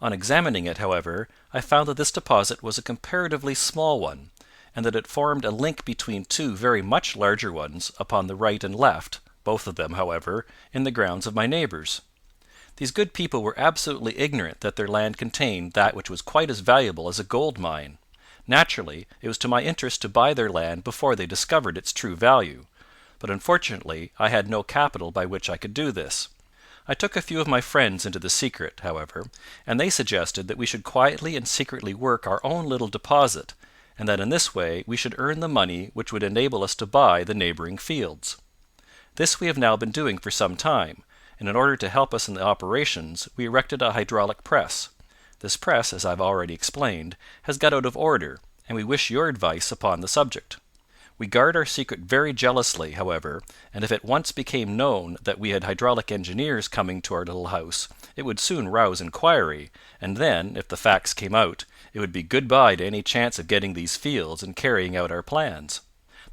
On examining it, however, I found that this deposit was a comparatively small one, and that it formed a link between two very much larger ones upon the right and left, both of them, however, in the grounds of my neighbours. These good people were absolutely ignorant that their land contained that which was quite as valuable as a gold mine. Naturally, it was to my interest to buy their land before they discovered its true value, but unfortunately I had no capital by which I could do this. I took a few of my friends into the secret, however, and they suggested that we should quietly and secretly work our own little deposit, and that in this way we should earn the money which would enable us to buy the neighbouring fields. This we have now been doing for some time, and in order to help us in the operations we erected a hydraulic press. This press, as I have already explained, has got out of order, and we wish your advice upon the subject. We guard our secret very jealously, however, and if it once became known that we had hydraulic engineers coming to our little house, it would soon rouse inquiry, and then, if the facts came out, it would be good-bye to any chance of getting these fields and carrying out our plans.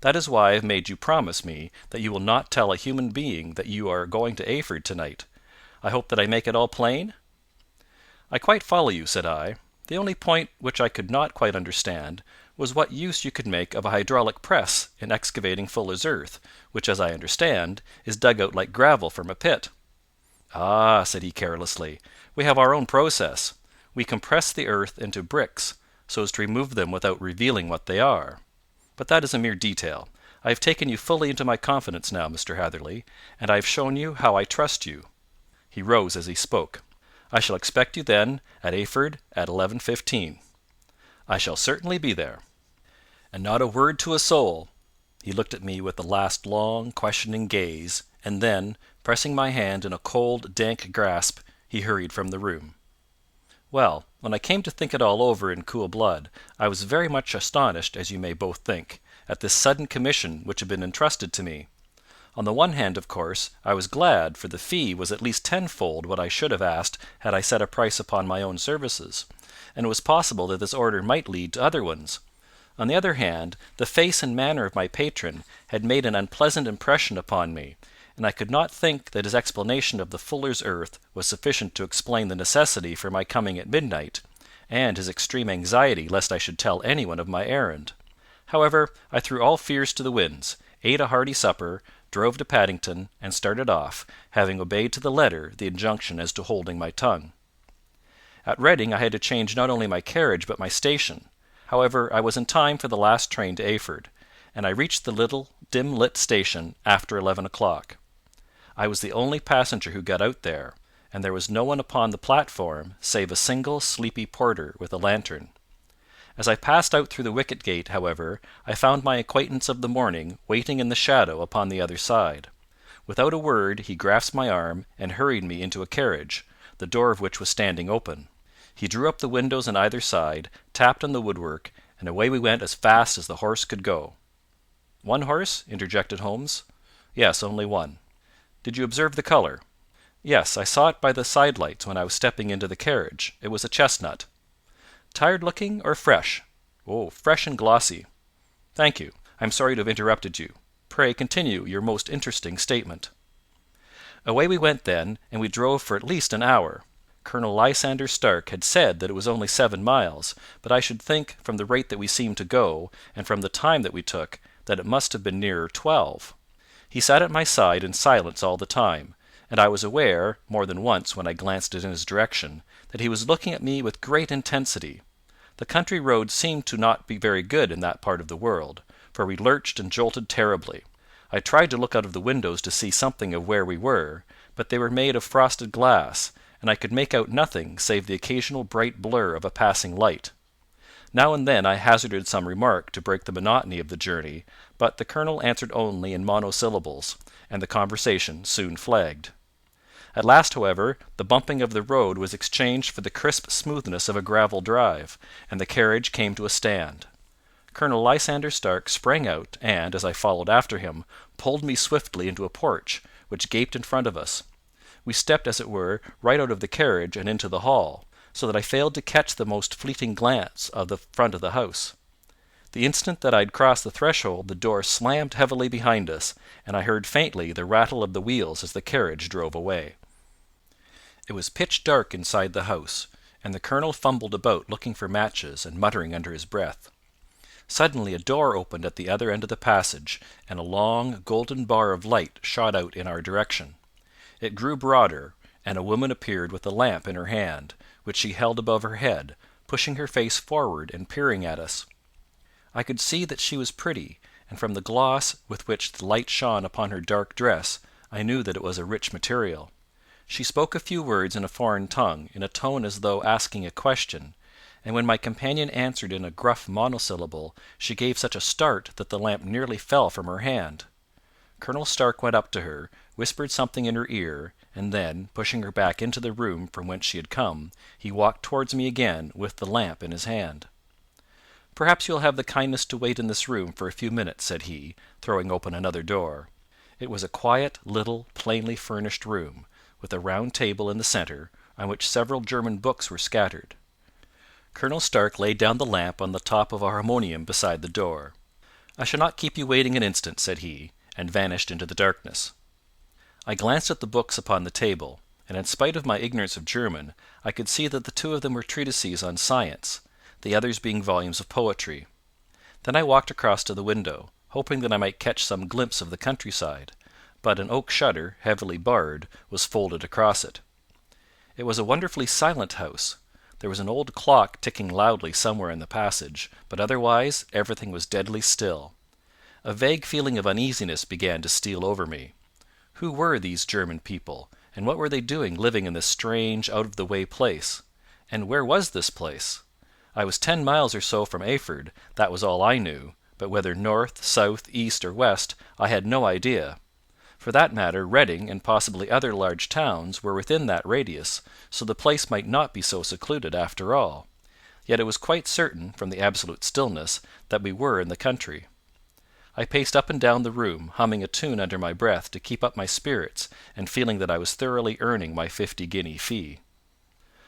That is why I have made you promise me that you will not tell a human being that you are going to Eyford tonight. I hope that I make it all plain?" "I quite follow you," said I. "The only point which I could not quite understand was what use you could make of a hydraulic press in excavating fuller's earth, which, as I understand, is dug out like gravel from a pit." "Ah," said he carelessly, "we have our own process. We compress the earth into bricks, so as to remove them without revealing what they are. But that is a mere detail. I have taken you fully into my confidence now, Mr. Hatherley, and I have shown you how I trust you." He rose as he spoke. "I shall expect you, then, at Eyford at 11:15." "I shall certainly be there." "And not a word to a soul." He looked at me with a last long, questioning gaze, and then, pressing my hand in a cold, dank grasp, he hurried from the room. Well, when I came to think it all over in cool blood, I was very much astonished, as you may both think, at this sudden commission which had been entrusted to me. On the one hand, of course, I was glad, for the fee was at least tenfold what I should have asked had I set a price upon my own services, and it was possible that this order might lead to other ones. On the other hand, the face and manner of my patron had made an unpleasant impression upon me, and I could not think that his explanation of the fuller's earth was sufficient to explain the necessity for my coming at midnight, and his extreme anxiety lest I should tell anyone of my errand. However, I threw all fears to the winds, ate a hearty supper, drove to Paddington, and started off, having obeyed to the letter the injunction as to holding my tongue. At Reading I had to change not only my carriage but my station. However, I was in time for the last train to Eyford, and I reached the little, dim-lit station after 11 o'clock. I was the only passenger who got out there, and there was no one upon the platform save a single sleepy porter with a lantern. As I passed out through the wicket gate, however, I found my acquaintance of the morning waiting in the shadow upon the other side. Without a word he grasped my arm and hurried me into a carriage, the door of which was standing open. He drew up the windows on either side, tapped on the woodwork, and away we went as fast as the horse could go. "One horse?" interjected Holmes. "Yes, only one." "Did you observe the colour?" "Yes, I saw it by the side lights when I was stepping into the carriage. It was a chestnut." "Tired looking or fresh?" "Oh, fresh and glossy." "Thank you. I am sorry to have interrupted you. Pray continue your most interesting statement." Away we went then, and we drove for at least an hour. Colonel Lysander Stark had said that it was only 7 miles, but I should think, from the rate that we seemed to go, and from the time that we took, that it must have been nearer 12. He sat at my side in silence all the time, and I was aware, more than once when I glanced in his direction, that he was looking at me with great intensity. The country roads seemed to not be very good in that part of the world, for we lurched and jolted terribly. I tried to look out of the windows to see something of where we were, but they were made of frosted glass, and I could make out nothing save the occasional bright blur of a passing light. Now and then I hazarded some remark to break the monotony of the journey, but the colonel answered only in monosyllables, and the conversation soon flagged. At last, however, the bumping of the road was exchanged for the crisp smoothness of a gravel drive, and the carriage came to a stand. Colonel Lysander Stark sprang out, and, as I followed after him, pulled me swiftly into a porch, which gaped in front of us. We stepped, as it were, right out of the carriage and into the hall, so that I failed to catch the most fleeting glance of the front of the house. The instant that I had crossed the threshold the door slammed heavily behind us, and I heard faintly the rattle of the wheels as the carriage drove away. It was pitch dark inside the house, and the colonel fumbled about looking for matches and muttering under his breath. Suddenly a door opened at the other end of the passage, and a long, golden bar of light shot out in our direction. It grew broader, and a woman appeared with a lamp in her hand, which she held above her head, pushing her face forward and peering at us. I could see that she was pretty, and from the gloss with which the light shone upon her dark dress, I knew that it was a rich material. She spoke a few words in a foreign tongue, in a tone as though asking a question, and when my companion answered in a gruff monosyllable, she gave such a start that the lamp nearly fell from her hand. Colonel Stark went up to her, whispered something in her ear, and then, pushing her back into the room from whence she had come, he walked towards me again with the lamp in his hand. "Perhaps you will have the kindness to wait in this room for a few minutes," said he, throwing open another door. It was a quiet, little, plainly furnished room, with a round table in the centre, on which several German books were scattered. Colonel Stark laid down the lamp on the top of a harmonium beside the door. "I shall not keep you waiting an instant," said he, and vanished into the darkness. I glanced at the books upon the table, and in spite of my ignorance of German, I could see that the two of them were treatises on science, the others being volumes of poetry. Then I walked across to the window, hoping that I might catch some glimpse of the countryside, but an oak shutter, heavily barred, was folded across it. It was a wonderfully silent house. There was an old clock ticking loudly somewhere in the passage, but otherwise everything was deadly still. A vague feeling of uneasiness began to steal over me. Who were these German people, and what were they doing living in this strange, out-of-the-way place? And where was this place? I was 10 miles or so from Eyford, that was all I knew, but whether north, south, east, or west, I had no idea. For that matter, Reading, and possibly other large towns, were within that radius, so the place might not be so secluded after all. Yet it was quite certain, from the absolute stillness, that we were in the country. I paced up and down the room, humming a tune under my breath to keep up my spirits, and feeling that I was thoroughly earning my 50-guinea fee.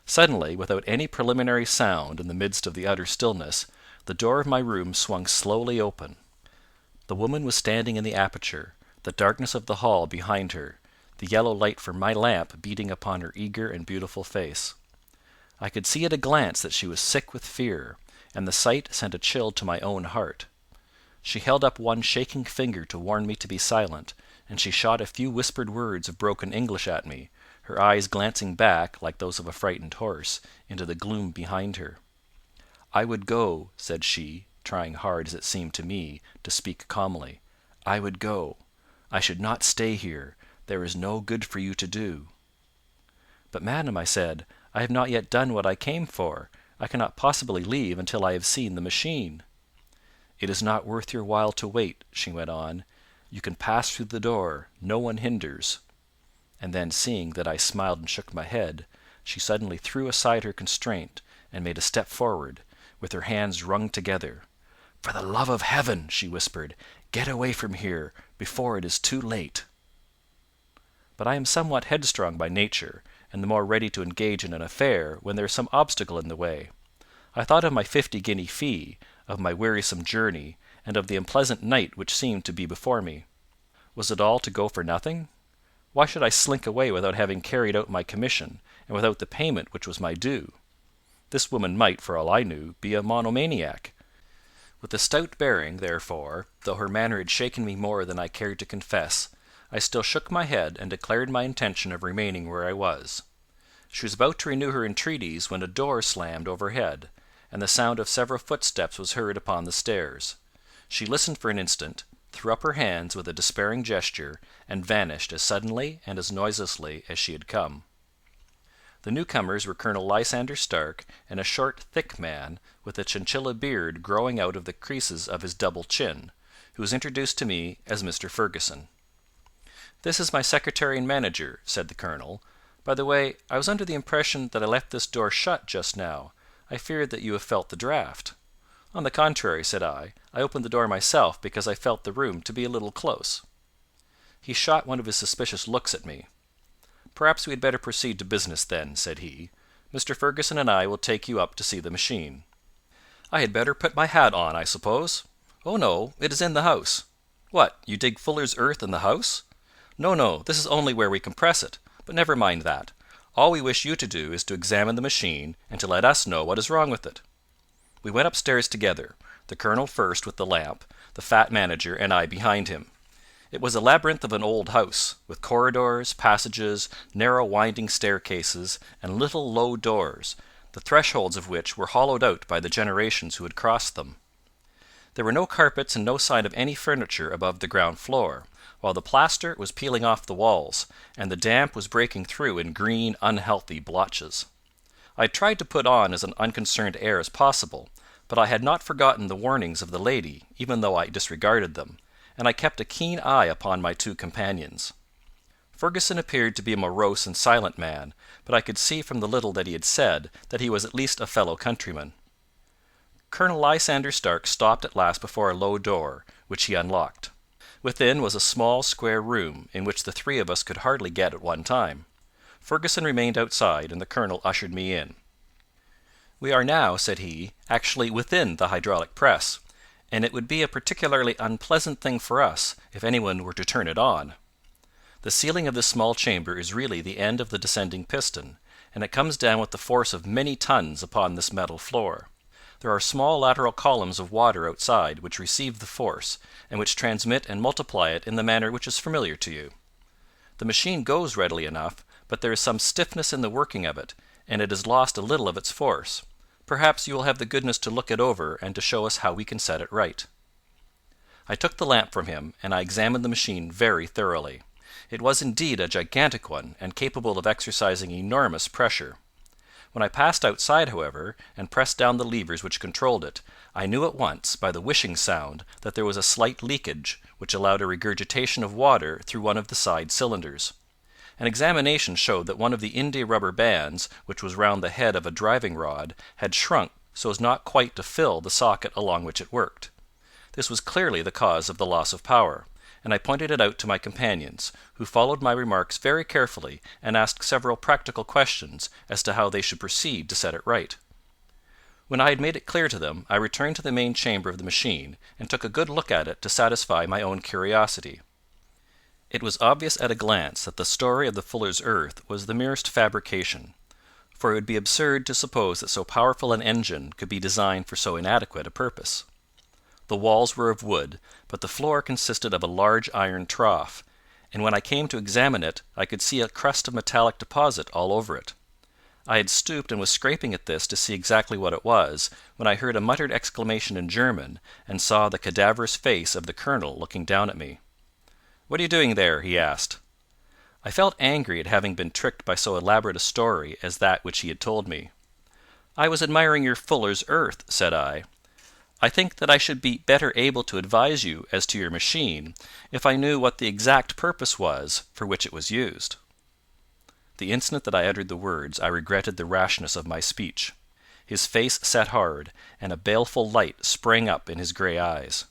Suddenly, without any preliminary sound in the midst of the utter stillness, the door of my room swung slowly open. The woman was standing in the aperture, the darkness of the hall behind her, the yellow light from my lamp beating upon her eager and beautiful face. I could see at a glance that she was sick with fear, and the sight sent a chill to my own heart. She held up one shaking finger to warn me to be silent, and she shot a few whispered words of broken English at me, her eyes glancing back, like those of a frightened horse, into the gloom behind her. "I would go," said she, trying hard, as it seemed to me, to speak calmly. "I would go. I should not stay here. There is no good for you to do." "But, madam," I said, "I have not yet done what I came for. I cannot possibly leave until I have seen the machine." "It is not worth your while to wait," she went on. "You can pass through the door. No one hinders." And then, seeing that I smiled and shook my head, she suddenly threw aside her constraint, and made a step forward, with her hands wrung together. "For the love of heaven," she whispered, "get away from here, before it is too late." But I am somewhat headstrong by nature, and the more ready to engage in an affair when there is some obstacle in the way. I thought of my 50-guinea fee, of my wearisome journey, and of the unpleasant night which seemed to be before me. Was it all to go for nothing? Why should I slink away without having carried out my commission, and without the payment which was my due? This woman might, for all I knew, be a monomaniac. With a stout bearing, therefore, though her manner had shaken me more than I cared to confess, I still shook my head and declared my intention of remaining where I was. She was about to renew her entreaties when a door slammed overhead, and the sound of several footsteps was heard upon the stairs. She listened for an instant, threw up her hands with a despairing gesture, and vanished as suddenly and as noiselessly as she had come. The newcomers were Colonel Lysander Stark and a short, thick man, with a chinchilla beard growing out of the creases of his double chin, who was introduced to me as Mr. Fergusson. "This is my secretary and manager," said the colonel. "By the way, I was under the impression that I left this door shut just now. I feared that you have felt the draught." "On the contrary," said I opened the door myself because I felt the room to be a little close." He shot one of his suspicious looks at me. "Perhaps we had better proceed to business then," said he. "Mr. Fergusson and I will take you up to see the machine." "I had better put my hat on, I suppose?" "Oh, no, it is in the house." "What, you dig fuller's earth in the house?" "No, no, this is only where we compress it. But never mind that. All we wish you to do is to examine the machine, and to let us know what is wrong with it." We went upstairs together, the colonel first with the lamp, the fat manager and I behind him. It was a labyrinth of an old house, with corridors, passages, narrow winding staircases, and little low doors, the thresholds of which were hollowed out by the generations who had crossed them. There were no carpets and no sign of any furniture above the ground floor, while the plaster was peeling off the walls, and the damp was breaking through in green, unhealthy blotches. I had tried to put on as an unconcerned air as possible, but I had not forgotten the warnings of the lady, even though I disregarded them, and I kept a keen eye upon my two companions. Fergusson appeared to be a morose and silent man, but I could see from the little that he had said that he was at least a fellow countryman. Colonel Lysander Stark stopped at last before a low door, which he unlocked. Within was a small square room, in which the three of us could hardly get at one time. Fergusson remained outside, and the colonel ushered me in. "We are now," said he, "actually within the hydraulic press, and it would be a particularly unpleasant thing for us if anyone were to turn it on. The ceiling of this small chamber is really the end of the descending piston, and it comes down with the force of many tons upon this metal floor. There are small lateral columns of water outside which receive the force, and which transmit and multiply it in the manner which is familiar to you. The machine goes readily enough, but there is some stiffness in the working of it, and it has lost a little of its force. Perhaps you will have the goodness to look it over and to show us how we can set it right." I took the lamp from him, and I examined the machine very thoroughly. It was indeed a gigantic one, and capable of exercising enormous pressure. When I passed outside, however, and pressed down the levers which controlled it, I knew at once, by the whishing sound, that there was a slight leakage, which allowed a regurgitation of water through one of the side cylinders. An examination showed that one of the india rubber bands, which was round the head of a driving rod, had shrunk so as not quite to fill the socket along which it worked. This was clearly the cause of the loss of power, and I pointed it out to my companions, who followed my remarks very carefully and asked several practical questions as to how they should proceed to set it right. When I had made it clear to them, I returned to the main chamber of the machine, and took a good look at it to satisfy my own curiosity. It was obvious at a glance that the story of the fuller's earth was the merest fabrication, for it would be absurd to suppose that so powerful an engine could be designed for so inadequate a purpose. The walls were of wood, but the floor consisted of a large iron trough, and when I came to examine it I could see a crust of metallic deposit all over it. I had stooped and was scraping at this to see exactly what it was, when I heard a muttered exclamation in German, and saw the cadaverous face of the colonel looking down at me. "What are you doing there?" he asked. I felt angry at having been tricked by so elaborate a story as that which he had told me. "I was admiring your fuller's earth," said I. "I think that I should be better able to advise you as to your machine if I knew what the exact purpose was for which it was used." The instant that I uttered the words I regretted the rashness of my speech. His face set hard, and a baleful light sprang up in his grey eyes.